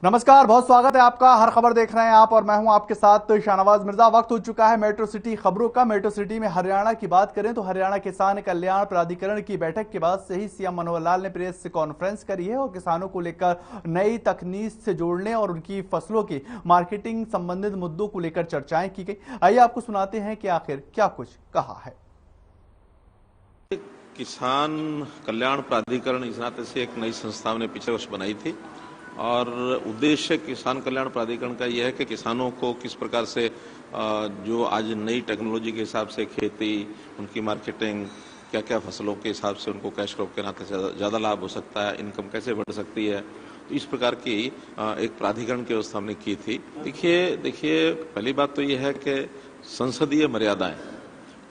नमस्कार, बहुत स्वागत है आपका। हर खबर देख रहे हैं आप और मैं हूं आपके साथ शाहनवाज मिर्जा। वक्त हो चुका है मेट्रो सिटी खबरों का। मेट्रो सिटी में हरियाणा की बात करें तो हरियाणा किसान कल्याण प्राधिकरण की बैठक के बाद से ही सीएम मनोहर लाल ने प्रेस कॉन्फ्रेंस करी है और किसानों को लेकर नई तकनीक से जोड़ने और उनकी फसलों की मार्केटिंग संबंधित मुद्दों को लेकर चर्चाएं की गई। आइए आपको सुनाते हैं कि आखिर क्या कुछ कहा है। किसान कल्याण प्राधिकरण इस नाते से एक नई संस्था हमने पिछले वर्ष बनाई थी और उद्देश्य किसान कल्याण प्राधिकरण का यह है कि किसानों को किस प्रकार से जो आज नई टेक्नोलॉजी के हिसाब से खेती, उनकी मार्केटिंग, क्या क्या फसलों के हिसाब से उनको कैश क्रॉप के नाते से ज़्यादा लाभ हो सकता है, इनकम कैसे बढ़ सकती है, तो इस प्रकार की एक प्राधिकरण की व्यवस्था हमने की थी। देखिए पहली बात तो यह है कि संसदीय मर्यादाएं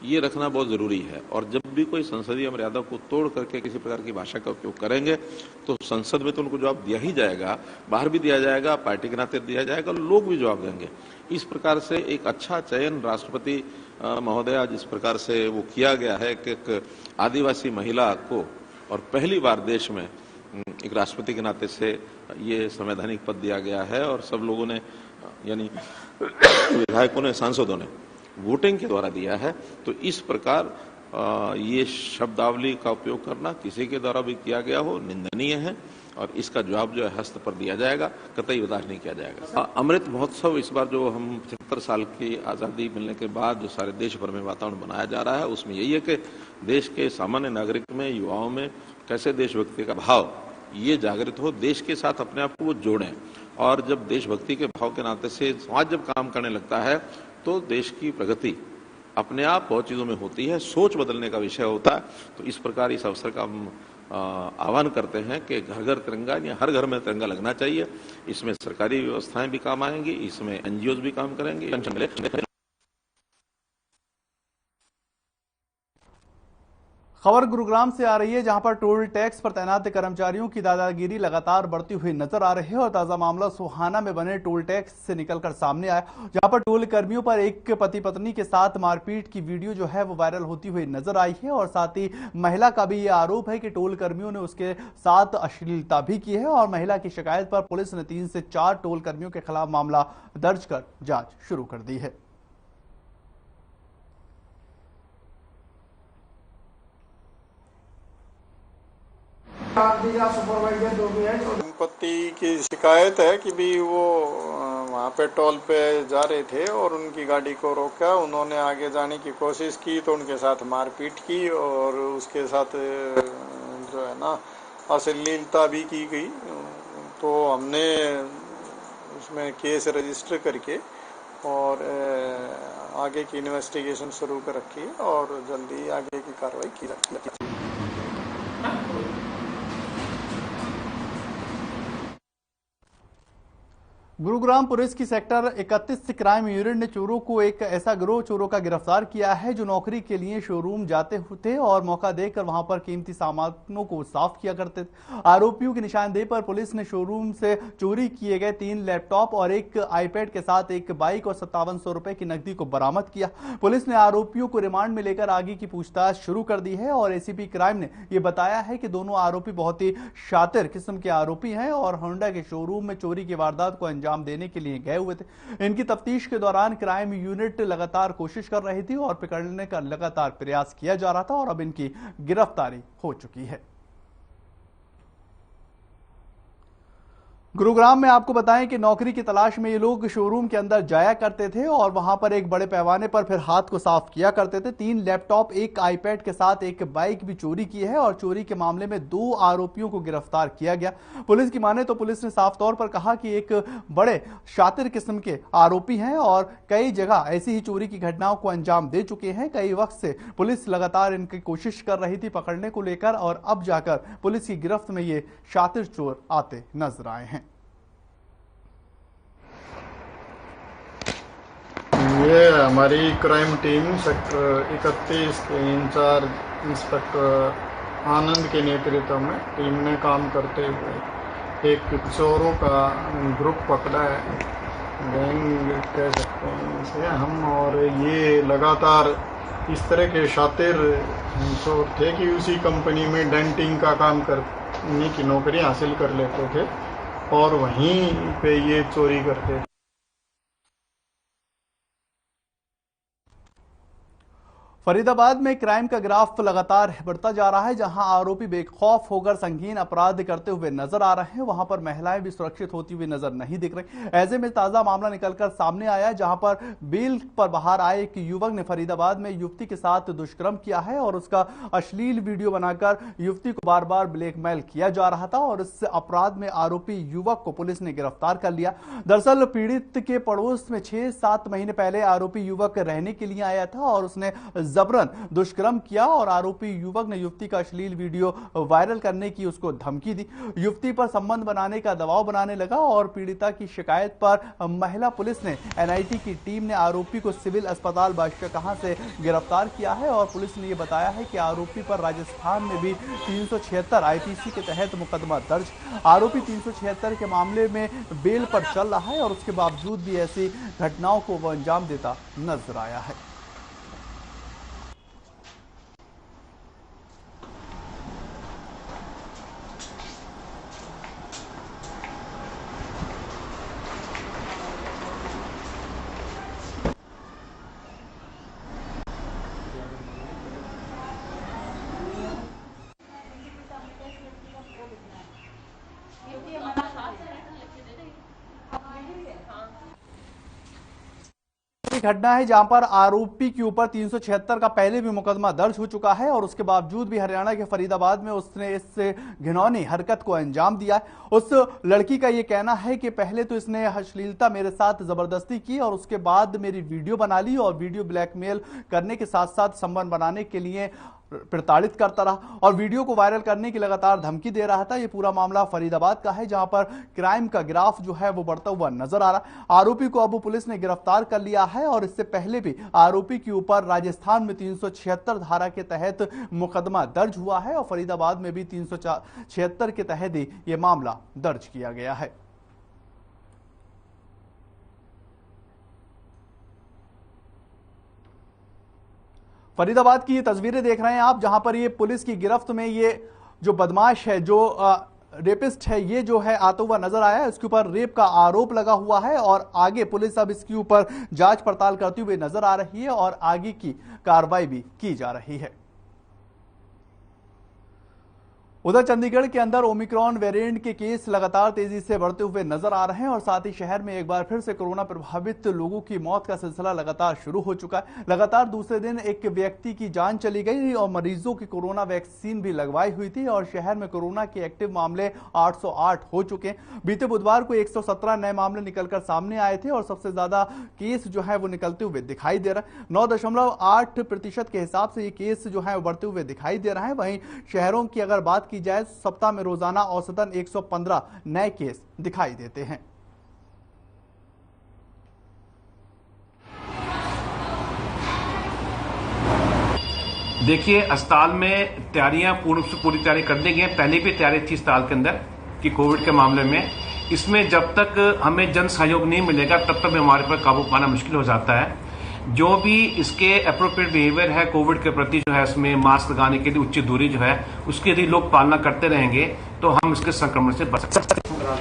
ये रखना बहुत जरूरी है और जब भी कोई संसदीय मर्यादा को तोड़ करके किसी प्रकार की भाषा का उपयोग करेंगे तो संसद में तो उनको जवाब दिया ही जाएगा, बाहर भी दिया जाएगा, पार्टी के नाते दिया जाएगा, लोग भी जवाब देंगे। इस प्रकार से एक अच्छा चयन राष्ट्रपति महोदया जिस प्रकार से वो किया गया है कि एक आदिवासी महिला को और पहली बार देश में एक राष्ट्रपति के नाते से ये संवैधानिक पद दिया गया है और सब लोगों ने यानी विधायकों ने, सांसदों ने वोटिंग के द्वारा दिया है। तो इस प्रकार ये शब्दावली का उपयोग करना किसी के द्वारा भी किया गया हो निंदनीय है और इसका जवाब जो है हस्त पर दिया जाएगा, कतई बर्दाश्त नहीं किया जाएगा। अमृत महोत्सव इस बार जो हम 75 साल की आज़ादी मिलने के बाद जो सारे देश भर में वातावरण बनाया जा रहा है उसमें यही है कि देश के सामान्य नागरिक में, युवाओं में कैसे देशभक्ति का भाव ये जागृत हो, देश के साथ अपने आप को वो जोड़ें और जब देशभक्ति के भाव के नाते से समाज जब काम करने लगता है तो देश की प्रगति अपने आप बहुत चीजों में होती है, सोच बदलने का विषय होता है। तो इस प्रकार इस अवसर का हम आह्वान करते हैं कि घर घर तिरंगा या हर घर में तिरंगा लगना चाहिए। इसमें सरकारी व्यवस्थाएं भी काम आएंगी, इसमें एनजीओ भी काम करेंगे। खबर गुरुग्राम से आ रही है, जहां पर टोल टैक्स पर तैनात कर्मचारियों की दादागिरी लगातार बढ़ती हुई नजर आ रही है और ताजा मामला सोहाना में बने टोल टैक्स से निकलकर सामने आया, जहां पर टोल कर्मियों पर एक पति पत्नी के साथ मारपीट की वीडियो जो है वो वायरल होती हुई नजर आई है और साथ ही महिला का भी ये आरोप है कि टोल कर्मियों ने उसके साथ अश्लीलता भी की है और महिला की शिकायत पर पुलिस ने 3 से 4 टोल कर्मियों के खिलाफ मामला दर्ज कर जांच शुरू कर दी है। संपत्ति की शिकायत है कि भी वो वहाँ पे टोल पे जा रहे थे और उनकी गाड़ी को रोका, उन्होंने आगे जाने की कोशिश की तो उनके साथ मारपीट की और उसके साथ जो है ना अश्लीलता भी की गई। तो हमने उसमें केस रजिस्टर करके और आगे की इन्वेस्टिगेशन शुरू कर रखी है और जल्दी आगे की कार्रवाई की जाएगी। गुरुग्राम पुलिस की सेक्टर 31 क्राइम यूनिट ने चोरों को एक ऐसा गिरोह चोरों का गिरफ्तार किया है जो नौकरी के लिए शोरूम जाते थे और मौका देकर वहां पर कीमती सामानों को साफ किया करते थे। आरोपियों की निशानदेही पर पुलिस ने शोरूम से चोरी किए गए 3 लैपटॉप और एक आईपैड के साथ एक बाइक और 5700 रुपए की नकदी को बरामद किया। पुलिस ने आरोपियों को रिमांड में लेकर आगे की पूछताछ शुरू कर दी है और एसीपी क्राइम ने यह बताया है कि दोनों आरोपी बहुत ही शातिर किस्म के आरोपी हैं और होंडा के शोरूम में चोरी की वारदात को अंजाम देने के लिए गए हुए थे। इनकी तफ्तीश के दौरान क्राइम यूनिट लगातार कोशिश कर रही थी और पकड़ने का लगातार प्रयास किया जा रहा था और अब इनकी गिरफ्तारी हो चुकी है। गुरुग्राम में आपको बताएं कि नौकरी की तलाश में ये लोग शोरूम के अंदर जाया करते थे और वहां पर एक बड़े पैमाने पर फिर हाथ को साफ किया करते थे। 3 लैपटॉप, एक आईपैड के साथ एक बाइक भी चोरी की है और चोरी के मामले में 2 आरोपियों को गिरफ्तार किया गया। पुलिस की माने तो पुलिस ने साफ तौर पर कहा कि एक बड़े शातिर किस्म के आरोपी हैं और कई जगह ऐसी ही चोरी की घटनाओं को अंजाम दे चुके हैं। कई वक्त से पुलिस लगातार इनकी कोशिश कर रही थी पकड़ने को लेकर और अब जाकर पुलिस की गिरफ्त में ये शातिर चोर आते नजर आए हैं। ये हमारी क्राइम टीम सेक्टर 31 के इंचार्ज इंस्पेक्टर आनंद के नेतृत्व में टीम ने काम करते हुए एक चोरों का ग्रुप पकड़ा है, गैंग कह सकते हैं इसे हम। और ये लगातार इस तरह के शातिर चोर थे कि उसी कंपनी में डेंटिंग का काम करने की नौकरी हासिल कर लेते थे और वहीं पे ये चोरी करते थे। फरीदाबाद में क्राइम का ग्राफ लगातार बढ़ता जा रहा है। जहां आरोपी बेखौफ होकर संगीन अपराध करते हुए नजर आ रहे हैं, वहां पर महिलाएं भी सुरक्षित होती हुई नजर नहीं दिख रही। ऐसे में ताजा मामला निकलकर सामने आया, जहां पर बेल पर बाहर आए एक युवक ने फरीदाबाद में युवती के साथ दुष्कर्म किया है और उसका अश्लील वीडियो बनाकर युवती को बार बार ब्लैकमेल किया जा रहा था और इस अपराध में आरोपी युवक को पुलिस ने गिरफ्तार कर लिया। दरअसल पीड़ित के पड़ोस में 6-7 महीने पहले आरोपी युवक रहने के लिए आया था और उसने जबरन दुष्कर्म किया और आरोपी युवक ने युवती का अश्लील वीडियो वायरल करने की उसको धमकी दी। युवती पर संबंध बनाने का दबाव बनाने लगा और पीड़िता की शिकायत पर महिला पुलिस ने एनआईटी की टीम ने आरोपी को सिविल अस्पताल बादशाह से गिरफ्तार किया है और पुलिस ने यह बताया है कि आरोपी पर राजस्थान में भी 376 आईपीसी के तहत मुकदमा दर्ज। आरोपी 376 के मामले में बेल पर चल रहा है और उसके बावजूद भी ऐसी घटनाओं को वह अंजाम देता नजर आया है। घटना है जहां पर आरोपी के ऊपर 376 का पहले भी मुकदमा दर्ज हो चुका है और उसके बावजूद भी हरियाणा के फरीदाबाद में उसने इस घिनौनी हरकत को अंजाम दिया है। उस लड़की का यह कहना है कि पहले तो इसने अश्लीलता मेरे साथ जबरदस्ती की और उसके बाद मेरी वीडियो बना ली और वीडियो ब्लैकमेल करने के साथ साथ संबंध बनाने के लिए प्रताड़ित करता रहा और वीडियो को वायरल करने की लगातार धमकी दे रहा था। यह पूरा मामला फरीदाबाद का है जहां पर क्राइम का ग्राफ जो है वो बढ़ता हुआ नजर आ रहा है। आरोपी को अब पुलिस ने गिरफ्तार कर लिया है और इससे पहले भी आरोपी के ऊपर राजस्थान में 376 धारा के तहत मुकदमा दर्ज हुआ है और फरीदाबाद में भी 376 के तहत ही यह मामला दर्ज किया गया है। फरीदाबाद की ये तस्वीरें देख रहे हैं आप, जहां पर ये पुलिस की गिरफ्त में ये जो बदमाश है, जो रेपिस्ट है, ये जो है आता हुआ नजर आया है। इसके ऊपर रेप का आरोप लगा हुआ है और आगे पुलिस अब इसके ऊपर जांच पड़ताल करती हुई नजर आ रही है और आगे की कार्रवाई भी की जा रही है। उधर चंडीगढ़ के अंदर ओमिक्रॉन वेरिएंट के केस लगातार तेजी से बढ़ते हुए नजर आ रहे हैं और साथ ही शहर में एक बार फिर से कोरोना प्रभावित लोगों की मौत का सिलसिला लगातार शुरू हो चुका है। लगातार दूसरे दिन एक व्यक्ति की जान चली गई और मरीजों की कोरोना वैक्सीन भी लगवाई हुई थी और शहर में कोरोना के एक्टिव मामले 808 हो चुके हैं। बीते बुधवार को 117 नए मामले निकलकर सामने आए थे और सबसे ज्यादा केस जो है वो निकलते हुए दिखाई दे रहा है। 9.8% के हिसाब से ये केस जो है बढ़ते हुए दिखाई दे रहा है। वहीं शहरों की अगर बात की जाए, सप्ताह में रोजाना औसतन 115 नए केस दिखाई देते हैं। देखिए, अस्पताल में तैयारियां पूरी तैयारी कर दी गई हैं। पहले भी तैयारी थी अस्पताल के अंदर कि कोविड के मामले में, इसमें जब तक हमें जन सहयोग नहीं मिलेगा तब तक हमारे पर काबू पाना मुश्किल हो जाता है। जो भी इसके अप्रोप्रिएट बिहेवियर है कोविड के प्रति जो है, उसमें मास्क लगाने के लिए उचित दूरी जो है उसकी यदि लोग पालना करते रहेंगे तो हम इसके संक्रमण से बच सकते हैं।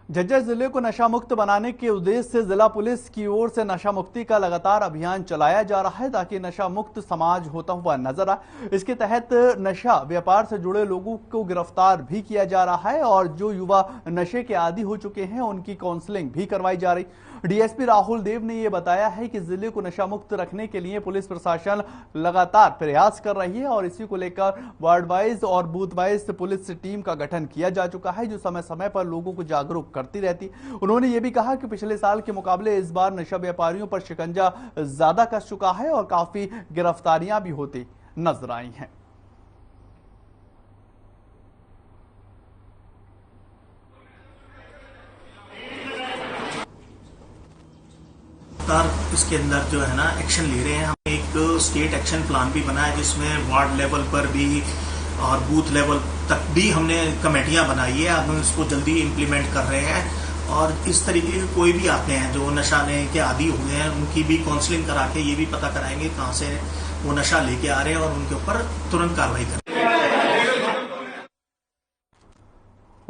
झज्जर जिले को नशा मुक्त बनाने के उद्देश्य से जिला पुलिस की ओर से नशा मुक्ति का लगातार अभियान चलाया जा रहा है ताकि नशा मुक्त समाज होता हुआ नजर आए। इसके तहत नशा व्यापार से जुड़े लोगों को गिरफ्तार भी किया जा रहा है और जो युवा नशे के आदी हो चुके हैं उनकी काउंसलिंग भी करवाई जा रही। डीएसपी राहुल देव ने यह बताया है कि जिले को नशा मुक्त रखने के लिए पुलिस प्रशासन लगातार प्रयास कर रही है और इसी को लेकर वार्ड वाइज और बूथ वाइज पुलिस टीम का गठन किया जा चुका है जो समय समय पर लोगों को जागरूक करती रहती। उन्होंने यह भी कहा कि पिछले साल के मुकाबले इस बार नशा व्यापारियों पर शिकंजा ज्यादा कस चुका है और काफी गिरफ्तारियां भी होती नजर आई हैं। इसके अंदर जो है ना एक्शन ले रहे हैं। हम एक स्टेट एक्शन प्लान भी बना है जिसमें वार्ड लेवल पर भी और बूथ लेवल तक भी हमने कमेटियां बनाई है। अब हम इसको जल्दी इम्प्लीमेंट कर रहे हैं और इस तरीके के कोई भी आते हैं जो नशा लेने के आदी हुए हैं उनकी भी काउंसलिंग करा के ये भी पता कराएंगे कहाँ से वो नशा लेके आ रहे हैं और उनके ऊपर तुरंत कार्रवाई करेंगे।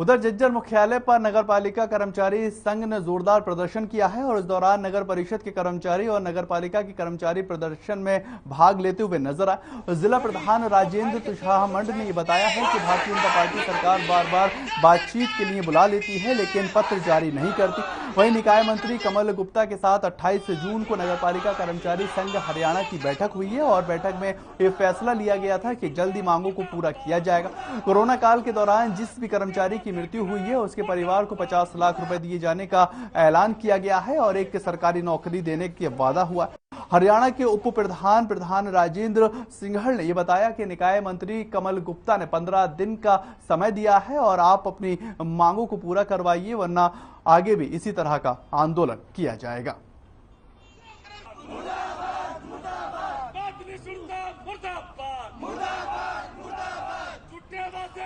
उधर झज्जर मुख्यालय पर नगर पालिका कर्मचारी संघ ने जोरदार प्रदर्शन किया है और इस दौरान नगर परिषद के कर्मचारी और नगर पालिका के कर्मचारी प्रदर्शन में भाग लेते हुए नजर आए। जिला प्रधान राजेंद्र तुषार मंड ने बताया है कि भारतीय जनता पार्टी सरकार बार बार बातचीत के लिए बुला लेती है लेकिन पत्र जारी नहीं करती। वहीं निकाय मंत्री कमल गुप्ता के साथ 28 जून को नगर पालिका कर्मचारी संघ हरियाणा की बैठक हुई है और बैठक में यह फैसला लिया गया था कि जल्दी मांगों को पूरा किया जाएगा। कोरोना काल के दौरान जिस भी कर्मचारी की मृत्यु हुई है उसके परिवार को 50 लाख रुपए दिए जाने का ऐलान किया गया है और एक सरकारी नौकरी देने का वादा हुआ। हरियाणा के उप प्रधान राजेंद्र सिंघल ने यह बताया कि निकाय मंत्री कमल गुप्ता ने 15 दिन का समय दिया है और आप अपनी मांगों को पूरा करवाइए वरना आगे भी इसी तरह का आंदोलन किया जाएगा।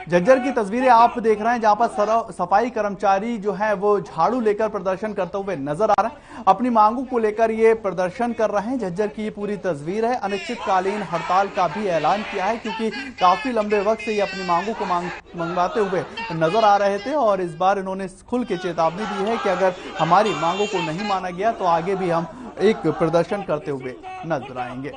झज्जर की तस्वीरें आप देख रहे हैं जहां पर सफाई कर्मचारी जो है वो झाड़ू लेकर प्रदर्शन करते हुए नजर आ रहे हैं। अपनी मांगों को लेकर ये प्रदर्शन कर रहे हैं। झज्जर की ये पूरी तस्वीर है। अनिश्चितकालीन हड़ताल का भी ऐलान किया है क्योंकि काफी लंबे वक्त से ये अपनी मांगों को मंगवाते हुए नजर आ रहे थे और इस बार इन्होंने खुल के चेतावनी दी है कि अगर हमारी मांगों को नहीं माना गया तो आगे भी हम एक प्रदर्शन करते हुए नजर आएंगे।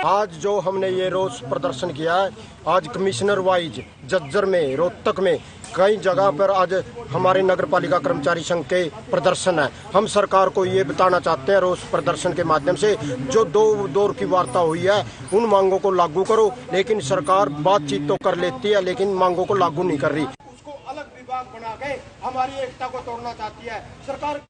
आज जो हमने ये रोज प्रदर्शन किया है, आज कमिश्नर वाइज झज्जर में, रोहतक में कई जगह पर आज हमारे नगर पालिका कर्मचारी संघ के प्रदर्शन है। हम सरकार को ये बताना चाहते हैं रोज प्रदर्शन के माध्यम से जो दो दौर की वार्ता हुई है उन मांगों को लागू करो, लेकिन सरकार बातचीत तो कर लेती है लेकिन मांगों को लागू नहीं कर रही। उसको अलग विभाग बना के हमारी एकता को तोड़ना चाहती है सरकार।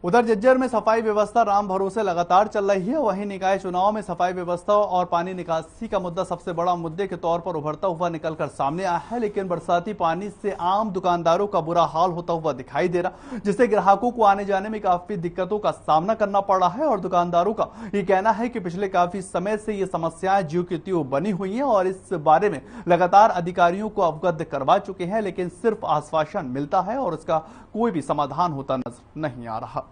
उधर झज्जर में सफाई व्यवस्था राम भरोसे लगातार चल रही है। वहीं निकाय चुनाव में सफाई व्यवस्था और पानी निकासी का मुद्दा सबसे बड़ा मुद्दे के तौर पर उभरता हुआ निकलकर सामने आया है, लेकिन बरसाती पानी से आम दुकानदारों का बुरा हाल होता हुआ दिखाई दे रहा, जिससे ग्राहकों को आने जाने में काफी दिक्कतों का सामना करना पड़ रहा है। और दुकानदारों का ये कहना है कि पिछले काफी समय से ये समस्याएं ज्यों की त्यों बनी हुई है और इस बारे में लगातार अधिकारियों को अवगत करवा चुके हैं, लेकिन सिर्फ आश्वासन मिलता है और उसका कोई भी समाधान होता नजर नहीं आ रहा।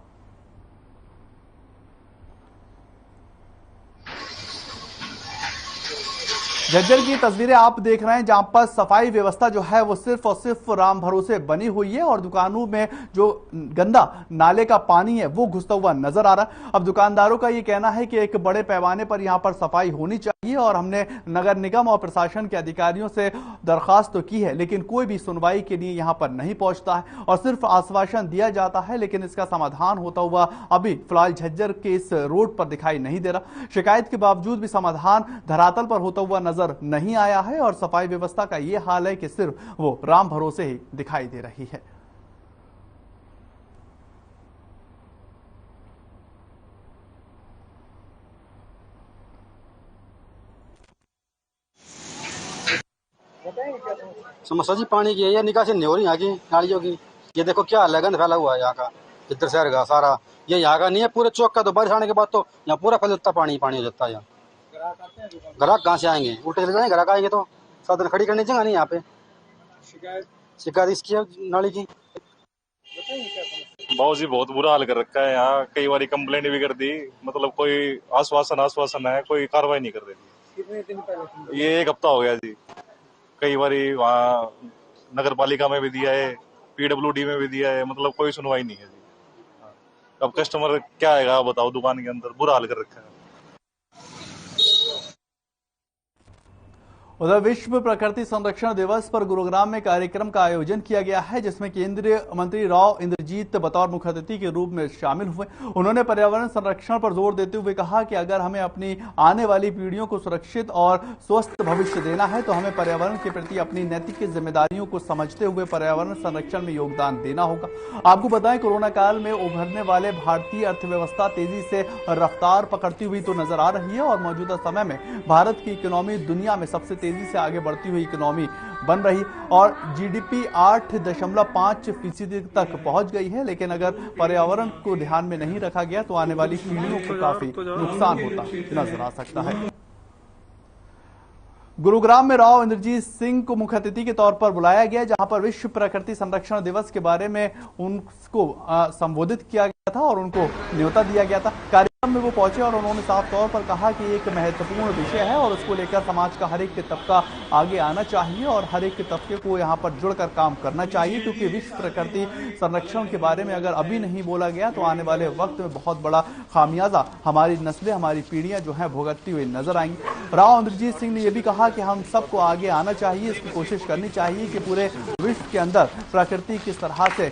झज्जर की तस्वीरें आप देख रहे हैं जहां पर सफाई व्यवस्था जो है वो सिर्फ और सिर्फ राम भरोसे बनी हुई है और दुकानों में जो गंदा नाले का पानी है वो घुसता हुआ नजर आ रहा है। अब दुकानदारों का ये कहना है कि एक बड़े पैमाने पर यहां पर सफाई होनी चाहिए और हमने नगर निगम और प्रशासन के अधिकारियों से दरखास्त तो की है लेकिन कोई भी सुनवाई के लिए यहां पर नहीं पहुंचता है और सिर्फ आश्वासन दिया जाता है लेकिन इसका समाधान होता हुआ अभी फिलहाल झज्जर के इस रोड पर दिखाई नहीं दे रहा। शिकायत के बावजूद भी समाधान धरातल पर होता हुआ नजर नहीं आया है और सफाई व्यवस्था का यह हाल है कि सिर्फ वो राम भरोसे ही दिखाई दे रही है। समस्या जी पानी की है, या निकासी नहीं हो रही यहाँ की नालियों की। ये देखो क्या हाल है, गंद फैला हुआ है यहाँ का, इधर शहर का सारा। ये यहाँ का नहीं है, पूरे चौक का। तो बारिश आने के बाद तो यहाँ पूरा फैल जाता, पानी पानी हो जाता है यहाँ। ग्राहक कहाँ से आएंगे, उल्टे चले जाएंगे। ग्राहक आएंगे तो साधन खड़ी करनी जगह नहीं यहाँ पे। शिकायत इसकी है नाली की। बहुत जी बहुत बुरा हाल कर रखा है यहाँ। कई बार कंप्लेंट भी कर दी, मतलब कोई आश्वासन है, कोई कार्रवाई नहीं कर रही। कितने दिन पहले? ये 1 हफ्ता हो गया जी। कई बार वहाँ नगर पालिका में भी दिया है, PWD में भी दिया है, मतलब कोई सुनवाई नहीं है जी। अब कस्टमर क्या आएगा बताओ, दुकान के अंदर बुरा हाल कर रखा है। उधर विश्व प्रकृति संरक्षण दिवस पर गुरुग्राम में कार्यक्रम का आयोजन किया गया है जिसमें केंद्रीय मंत्री राव इंद्रजीत बतौर मुख्य अतिथि के रूप में शामिल हुए। उन्होंने पर्यावरण संरक्षण पर जोर देते हुए कहा कि अगर हमें अपनी आने वाली पीढ़ियों को सुरक्षित और स्वस्थ भविष्य देना है तो हमें पर्यावरण के प्रति अपनी नैतिक जिम्मेदारियों को समझते हुए पर्यावरण संरक्षण में योगदान देना होगा। आपको बताएं, कोरोना काल में उभरने वाले भारतीय अर्थव्यवस्था तेजी से रफ्तार पकड़ती हुई तो नजर आ रही है और मौजूदा समय में भारत की इकोनॉमी दुनिया में सबसे तेजी से आगे बढ़ती हुई इकोनॉमी बन रही और GDP 8.5% तक पहुंच गई है। लेकिन अगर पर्यावरण को ध्यान में नहीं रखा गया तो आने वाली पीढ़ियों को काफी नुकसान होता नजर आ सकता है। गुरुग्राम में राव इंद्रजीत सिंह को मुख्य अतिथि के तौर पर बुलाया गया जहां पर विश्व प्रकृति संरक्षण दिवस के बारे में उनको संबोधित किया गया। था और उनको न्योता दिया गया था। कार्यक्रम में वो पहुंचे और उन्होंने साफ तौर पर कहा कि एक महत्वपूर्ण विषय है और उसको लेकर समाज का हर एक तबका आगे आना चाहिए और हर एक तबके को यहाँ पर जुड़कर काम करना चाहिए, क्योंकि विश्व प्रकृति संरक्षण के बारे में अगर अभी नहीं बोला गया तो आने वाले वक्त में बहुत बड़ा खामियाजा हमारी नस्लें, हमारी पीढ़ियां जो है भुगतती हुई नजर आएंगी। राव इंद्रजीत सिंह ने यह भी कहा कि हम सबको आगे आना चाहिए, इसकी कोशिश करनी चाहिए कि पूरे विश्व के अंदर प्रकृति किस तरह से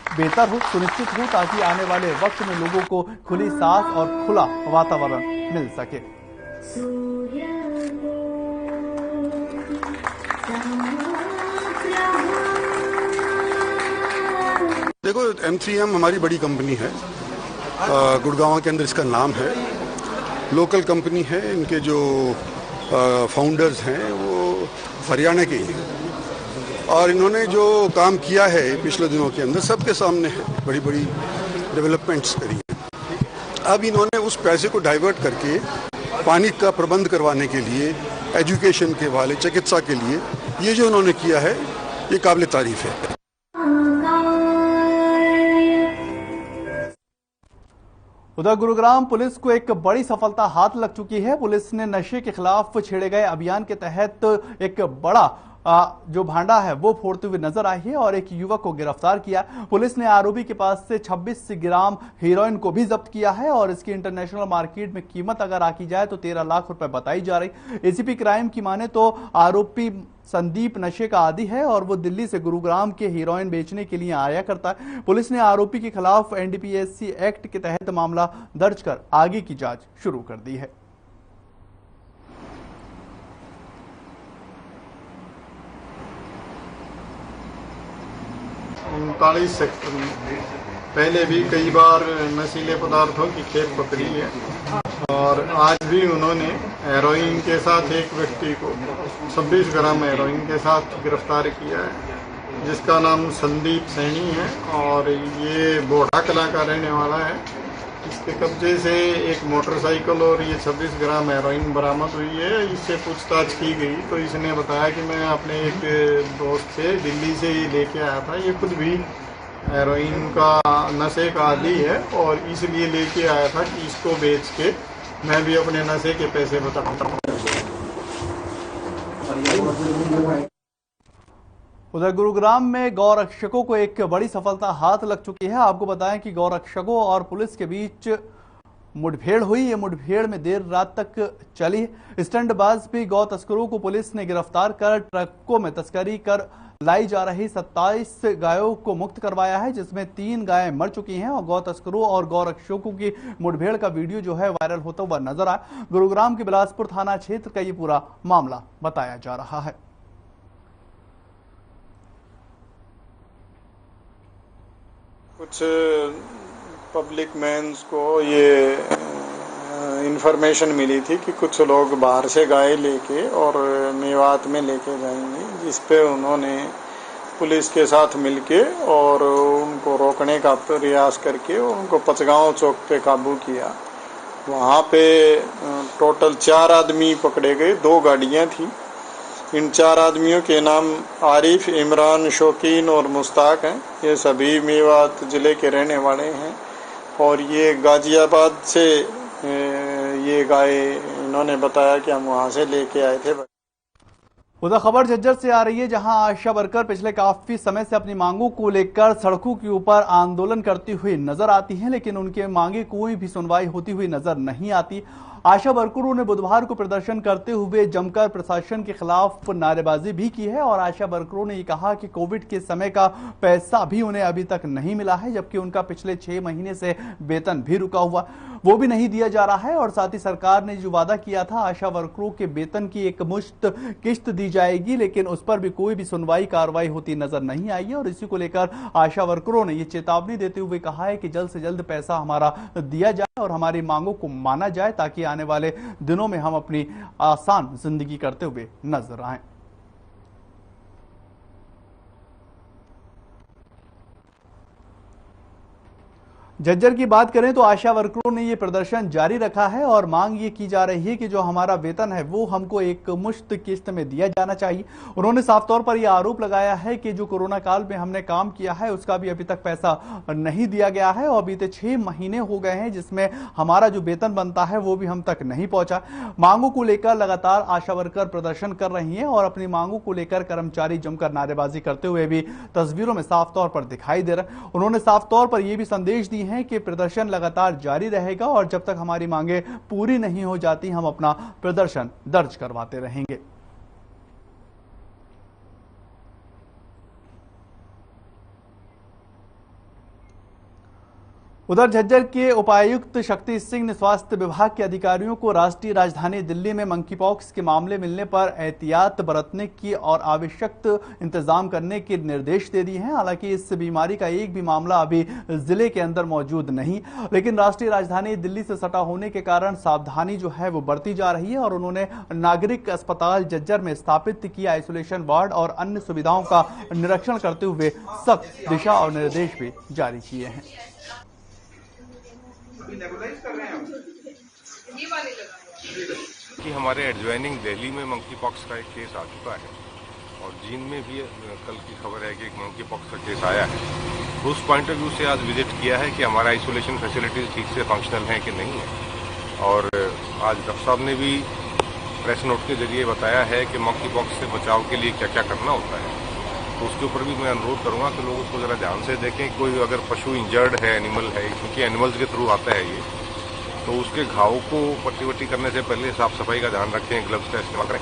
बेहतर हो, सुनिश्चित हो, ताकि आने वाले वक्त में लोगों को खुली सांस और खुला वातावरण मिल सके। देखो, M3M हमारी बड़ी कंपनी है, गुड़गांव के अंदर इसका नाम है, लोकल कंपनी है। इनके जो फाउंडर्स हैं वो हरियाणा के हैं और इन्होंने जो काम किया है पिछले दिनों के अंदर सबके सामने है, बड़ी बड़ी डेवलपमेंट्स करी है। अब इन्होंने उस पैसे को डाइवर्ट करके पानी का प्रबंध करवाने के लिए, एजुकेशन के वाले, चिकित्सा के लिए ये जो उन्होंने किया है ये काबिल तारीफ है। उधर गुरुग्राम पुलिस को एक बड़ी सफलता हाथ लग चुकी है। पुलिस ने नशे के खिलाफ छेड़े गए अभियान के तहत एक बड़ा जो भांडा है वो फोड़ते हुए नजर आई है और एक युवक को गिरफ्तार किया। पुलिस ने आरोपी के पास से 26 ग्राम हीरोइन को भी जब्त किया है और इसकी इंटरनेशनल मार्केट में कीमत अगर आकी जाए तो 13 लाख रुपए बताई जा रही। एसीपी क्राइम की माने तो आरोपी संदीप नशे का आदी है और वो दिल्ली से गुरुग्राम के हीरोइन बेचने के लिए आया करता है। पुलिस ने आरोपी के खिलाफ NDPSC एक्ट के तहत मामला दर्ज कर आगे की जांच शुरू कर दी है। उनतालीस सेक्टर में पहले भी कई बार नशीले पदार्थों की खेप पकड़ी है और आज भी उन्होंने हेरोइन के साथ एक व्यक्ति को 26 ग्राम हेरोइन के साथ गिरफ्तार किया है, जिसका नाम संदीप सैनी है और ये बोढ़ा कला का रहने वाला है। इसके कब्जे से एक मोटरसाइकिल और ये 26 ग्राम हेरोइन बरामद हुई है। इससे पूछताछ की गई तो इसने बताया कि मैं अपने एक दोस्त से दिल्ली से ही लेके आया था। ये खुद भी हेरोइन का नशे का आदी है और इसलिए लेके आया था कि इसको बेच के मैं भी अपने नशे के पैसे बचाऊंगा। उधर गुरुग्राम में गौरक्षकों को एक बड़ी सफलता हाथ लग चुकी है। आपको बताएं कि गौरक्षकों और पुलिस के बीच मुठभेड़ हुई। ये मुठभेड़ में देर रात तक चली। स्टंटबाज भी गौ तस्करों को पुलिस ने गिरफ्तार कर ट्रकों में तस्करी कर लाई जा रही 27 गायों को मुक्त करवाया है, जिसमें 3 गायें मर चुकी हैं और गौ तस्करों और गौरक्षकों की मुठभेड़ का वीडियो जो है वायरल होता हुआ नजर आया। गुरुग्राम के बिलासपुर थाना क्षेत्र का ये पूरा मामला बताया जा रहा है। कुछ पब्लिक मैन्स को ये इंफॉर्मेशन मिली थी कि कुछ लोग बाहर से गाय लेके और मेवात में लेके जाएंगे, जिस पे उन्होंने पुलिस के साथ मिलके और उनको रोकने का प्रयास करके उनको पचगांव चौक पे काबू किया। वहाँ पे टोटल 4 आदमी पकड़े गए, 2 गाड़ियाँ थी। इन 4 आदमियों के नाम आरिफ, इमरान, शौकीन और मुश्ताक हैं। ये सभी मेवात जिले के रहने वाले हैं और ये गाजियाबाद से ये गाय इन्होंने बताया कि हम वहां से लेके आए थे। उधर खबर झज्जर से आ रही है, जहां आशा वर्कर पिछले काफी समय से अपनी मांगों को लेकर सड़कों के ऊपर आंदोलन करती हुई नजर आती हैं, लेकिन उनके मांगे कोई भी सुनवाई होती हुई नजर नहीं आती। आशा वर्करों ने बुधवार को प्रदर्शन करते हुए जमकर प्रशासन के खिलाफ नारेबाजी भी की है और आशा वर्करों ने कहा कि कोविड के समय का पैसा भी उन्हें अभी तक नहीं मिला है, जबकि उनका पिछले 6 महीने से वेतन भी रुका हुआ वो भी नहीं दिया जा रहा है। और साथ ही सरकार ने जो वादा किया था आशा वर्करों के वेतन की एक मुश्त किश्त दी जाएगी, लेकिन उस पर भी कोई भी सुनवाई कार्रवाई होती नजर नहीं आई है। और इसी को लेकर आशा वर्करों ने ये चेतावनी देते हुए कहा है कि जल्द से जल्द पैसा हमारा दिया जाए और हमारी मांगों को माना जाए, ताकि आने वाले दिनों में हम अपनी आसान जिंदगी करते हुए नजर आएं। झज्जर की बात करें तो आशा वर्करों ने ये प्रदर्शन जारी रखा है और मांग ये की जा रही है कि जो हमारा वेतन है वो हमको एक मुश्त किस्त में दिया जाना चाहिए। उन्होंने साफ तौर पर यह आरोप लगाया है कि जो कोरोना काल में हमने काम किया है उसका भी अभी तक पैसा नहीं दिया गया है और बीते 6 महीने हो गए हैं जिसमें हमारा जो वेतन बनता है वो भी हम तक नहीं पहुंचा। मांगों को लेकर लगातार आशा वर्कर प्रदर्शन कर रही है और अपनी मांगों को लेकर कर्मचारी जमकर नारेबाजी करते हुए भी तस्वीरों में साफ तौर पर दिखाई दे रहा है। उन्होंने साफ तौर पर यह भी संदेश दी है कि प्रदर्शन लगातार जारी रहेगा और जब तक हमारी मांगे पूरी नहीं हो जाती हम अपना प्रदर्शन दर्ज करवाते रहेंगे। उधर झज्जर के उपायुक्त शक्ति सिंह ने स्वास्थ्य विभाग के अधिकारियों को राष्ट्रीय राजधानी दिल्ली में मंकी पॉक्स के मामले मिलने पर एहतियात बरतने की और आवश्यक इंतजाम करने के निर्देश दे दिए हैं। हालांकि इस बीमारी का एक भी मामला अभी जिले के अंदर मौजूद नहीं, लेकिन राष्ट्रीय राजधानी दिल्ली से सटा होने के कारण सावधानी जो है वो बढ़ती जा रही है और उन्होंने नागरिक अस्पताल झज्जर में स्थापित किया आइसोलेशन वार्ड और अन्य सुविधाओं का निरीक्षण करते हुए सख्त दिशा और निर्देश भी जारी किए हैं। कि हमारे एडजॉइनिंग दिल्ली में मंकी पॉक्स का एक केस आ चुका है और जींद में भी कल की खबर है कि एक मंकी पॉक्स का केस आया है। उस पॉइंट ऑफ व्यू से आज विजिट किया है कि हमारा आइसोलेशन फैसिलिटीज ठीक से फंक्शनल हैं कि नहीं है। और आज डॉक्टर साहब ने भी प्रेस नोट के जरिए बताया है कि मंकी पॉक्स से बचाव के लिए क्या क्या करना होता है। तो उसके ऊपर भी मैं अनुरोध करूंगा कि लोग उसको जरा ध्यान से देखें। कोई अगर पशु इंजर्ड है, एनिमल है, क्योंकि एनिमल्स के थ्रू आता है ये, तो उसके घाव को पट्टी वट्टी करने से पहले साफ सफाई का ध्यान रखें, ग्लव्स का इस्तेमाल करें।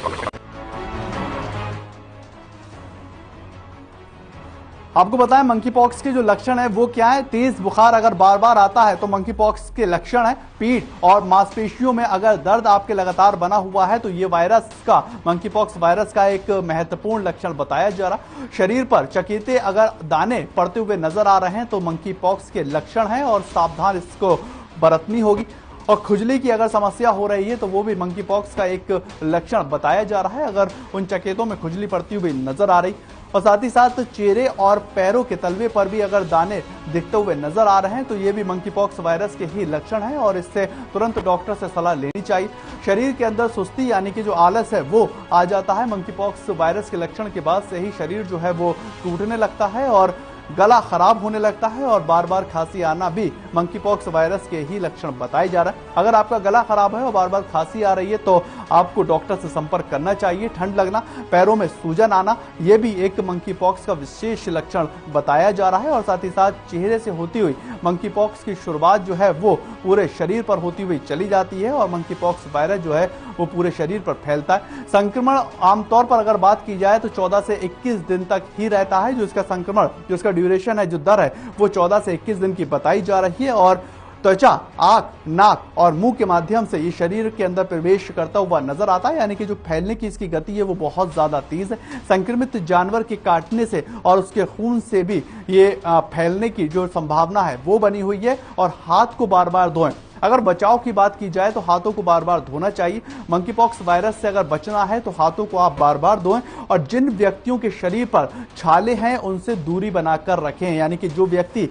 आपको बताएं मंकी पॉक्स के जो लक्षण है वो क्या है। तेज बुखार अगर बार बार आता है तो मंकी पॉक्स के लक्षण है। पीठ और मांसपेशियों में अगर दर्द आपके लगातार बना हुआ है तो ये वायरस का, मंकी पॉक्स वायरस का एक महत्वपूर्ण लक्षण बताया जा रहा। शरीर पर चकीते अगर दाने पड़ते हुए नजर आ रहे हैं तो मंकी पॉक्स के लक्षण है और सावधान इसको बरतनी होगी। और खुजली की अगर समस्या हो रही है तो वो भी मंकी पॉक्स का एक लक्षण बताया जा रहा है। अगर उन चकेतों में खुजली पड़ती हुई नजर आ रही और साथ ही साथ चेहरे और पैरों के तलवे पर भी अगर दाने दिखते हुए नजर आ रहे हैं तो ये भी मंकी पॉक्स वायरस के ही लक्षण है और इससे तुरंत डॉक्टर से सलाह लेनी चाहिए। शरीर के अंदर सुस्ती यानी कि जो आलस है वो आ जाता है। मंकी पॉक्स वायरस के लक्षण के बाद से ही शरीर जो है वो टूटने लगता है और गला खराब होने लगता है और बार बार खांसी आना भी मंकी पॉक्स वायरस के ही लक्षण बताए जा रहा है। अगर आपका गला खराब है और बार बार खांसी आ रही है तो आपको डॉक्टर से संपर्क करना चाहिए। ठंड लगना, पैरों में सूजन आना, यह भी एक मंकी पॉक्स का विशेष लक्षण बताया जा रहा है। और साथ ही साथ चेहरे से होती हुई मंकी पॉक्स की शुरुआत जो है वो पूरे शरीर पर होती हुई चली जाती है और मंकी पॉक्स वायरस जो है वो पूरे शरीर पर फैलता है। संक्रमण आमतौर पर अगर बात की जाए तो 14 से 21 दिन तक ही रहता है। जो इसका संक्रमण, जो इसका ड्यूरेशन है, जो दर है वो 14 से 21 दिन की बताई जा रही है और त्वचा, आंख, नाक और मुंह के माध्यम से ये शरीर के अंदर प्रवेश करता हुआ नजर आता है। यानी कि जो फैलने की इसकी गति है वो बहुत ज्यादा तेज है। संक्रमित जानवर के काटने से और उसके खून से भी ये फैलने की जो संभावना है वो बनी हुई है। और हाथ को बार बार धोएं। अगर बचाव की बात की जाए तो हाथों को बार बार धोना चाहिए। मंकी पॉक्स वायरस से अगर बचना है तो हाथों को आप बार बार धोएं और जिन व्यक्तियों के शरीर पर छाले हैं उनसे दूरी बनाकर रखें। यानी कि जो व्यक्ति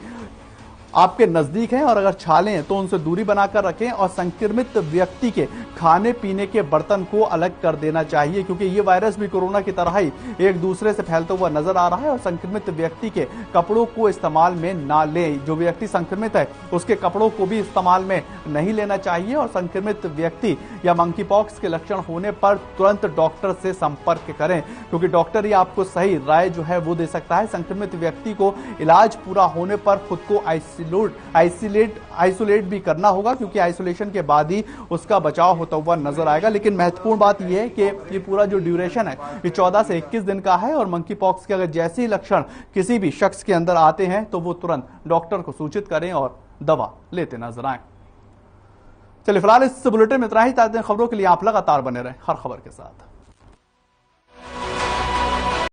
आपके नजदीक हैं और अगर छाले हैं तो उनसे दूरी बनाकर रखें और संक्रमित व्यक्ति के खाने पीने के बर्तन को अलग कर देना चाहिए, क्योंकि ये वायरस भी कोरोना की तरह ही एक दूसरे से फैलता हुआ नजर आ रहा है। और संक्रमित व्यक्ति के कपड़ों को इस्तेमाल में ना लें। जो व्यक्ति संक्रमित है उसके कपड़ों को भी इस्तेमाल में नहीं लेना चाहिए। और संक्रमित व्यक्ति या मंकी पॉक्स के लक्षण होने पर तुरंत डॉक्टर से संपर्क करें, क्योंकि डॉक्टर ही आपको सही राय जो है वो दे सकता है। संक्रमित व्यक्ति को इलाज पूरा होने पर खुद को आइसोलेट भी करना होगा, क्योंकि आइसोलेशन के बाद ही उसका बचाव होता हुआ नजर आएगा। लेकिन महत्वपूर्ण बात यह है कि ये पूरा जो ड्यूरेशन है ये 14 से 21 दिन का है और मंकी पॉक्स के अगर जैसे ही लक्षण किसी भी शख्स के अंदर आते हैं तो वो तुरंत डॉक्टर को सूचित करें और दवा लेते नजर आए। चलिए फिलहाल इस बुलेटिन में इतना ही। ताज़ा खबरों के लिए आप लगातार बने रहें हर खबर के साथ।